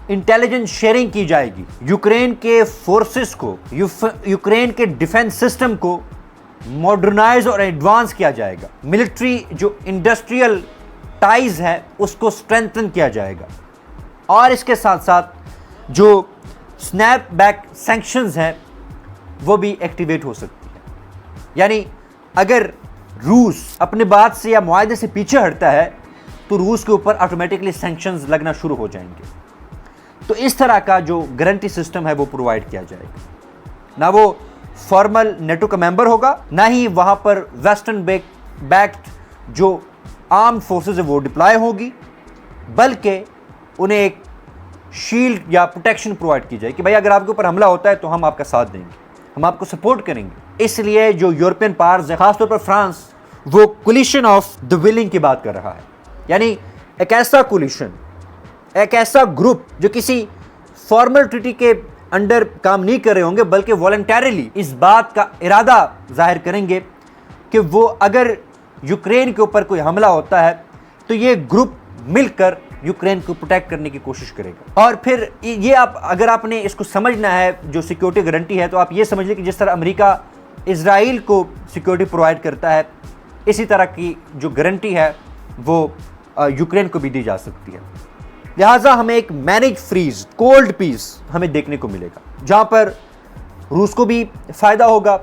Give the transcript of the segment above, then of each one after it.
Intelligence sharing کی جائے گی، یوکرین کے فورسز کو، یوکرین کے ڈیفنس سسٹم کو ماڈرنائز اور ایڈوانس کیا جائے گا، ملٹری جو انڈسٹریل ٹائز ہے اس کو سٹرینتھن کیا جائے گا، اور اس کے ساتھ ساتھ جو سنیپ بیک سینکشنز ہیں وہ بھی ایکٹیویٹ ہو سکتی ہے. یعنی اگر روس اپنے بات سے یا معاہدے سے پیچھے ہٹتا ہے تو روس کے اوپر آٹومیٹکلی سینکشنز لگنا شروع ہو جائیں گے. تو اس طرح کا جو گارنٹی سسٹم ہے وہ پرووائڈ کیا جائے گا. نہ وہ فارمل نیٹو کا ممبر ہوگا، نہ ہی وہاں پر ویسٹرن بیکڈ جو آرم فورسز ہے وہ ڈپلائی ہوگی، بلکہ انہیں ایک شیلڈ یا پروٹیکشن پرووائڈ کی جائے کہ بھائی اگر آپ کے اوپر حملہ ہوتا ہے تو ہم آپ کا ساتھ دیں گے، ہم آپ کو سپورٹ کریں گے. اس لیے جو یورپین پاورز ہیں، خاص طور پر فرانس، وہ کولیشن آف دی ولنگ کی بات کر رہا ہے. یعنی ایک ایسا کولیشن، ایک ایسا گروپ جو کسی فارمل ٹریٹی کے انڈر کام نہیں کر رہے ہوں گے بلکہ والنٹیرلی اس بات کا ارادہ ظاہر کریں گے کہ وہ اگر یوکرین کے اوپر کوئی حملہ ہوتا ہے تو یہ گروپ مل کر یوکرین کو پروٹیکٹ کرنے کی کوشش کرے گا. اور پھر یہ اگر آپ نے اس کو سمجھنا ہے جو سیکیورٹی گارنٹی ہے، تو آپ یہ سمجھ لیں کہ جس طرح امریکہ اسرائیل کو سیکیورٹی پرووائڈ کرتا ہے، اسی طرح کی جو گارنٹی ہے وہ یوکرین کو بھی دی جا سکتی ہے. لہٰذا ہمیں ایک مینیج فریز، کولڈ پیس ہمیں دیکھنے کو ملے گا، جہاں پر روس کو بھی فائدہ ہوگا.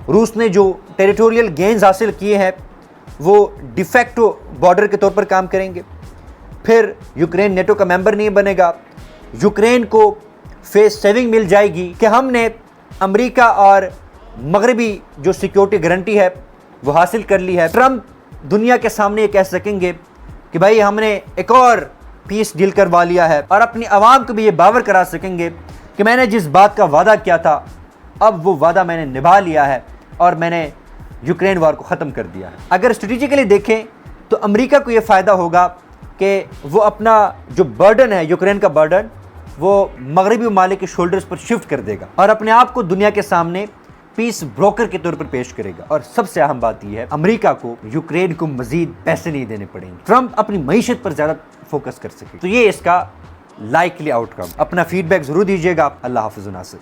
روس نے جو ٹیریٹوریل گینز حاصل کیے ہیں وہ ڈیفیکٹو بارڈر کے طور پر کام کریں گے. پھر یوکرین نیٹو کا ممبر نہیں بنے گا. یوکرین کو فیس سیونگ مل جائے گی کہ ہم نے امریکہ اور مغربی جو سیکیورٹی گارنٹی ہے وہ حاصل کر لی ہے. ٹرمپ دنیا کے سامنے یہ کہہ سکیں گے کہ بھائی ہم نے ایک اور پیس ڈیل کروا لیا ہے، اور اپنی عوام کو بھی یہ باور کرا سکیں گے کہ میں نے جس بات کا وعدہ کیا تھا اب وہ وعدہ میں نے نبھا لیا ہے اور میں نے یوکرین وار کو ختم کر دیا ہے. اگر اسٹریٹجیکلی دیکھیں تو امریکہ کو یہ فائدہ ہوگا کہ وہ اپنا جو برڈن ہے، یوکرین کا برڈن، وہ مغربی ممالک کے شولڈرز پر شفٹ کر دے گا اور اپنے آپ کو دنیا کے سامنے پیس بروکر کے طور پر پیش کرے گا. اور سب سے اہم بات یہ ہے، امریکہ کو یوکرین کو مزید پیسے نہیں دینے پڑیں گے، ٹرمپ اپنی معیشت پر زیادہ فوکس کر سکے. تو یہ اس کا لائکلی آؤٹ کم. اپنا فیڈ بیک ضرور دیجیے گا. اللہ حافظ ناصر.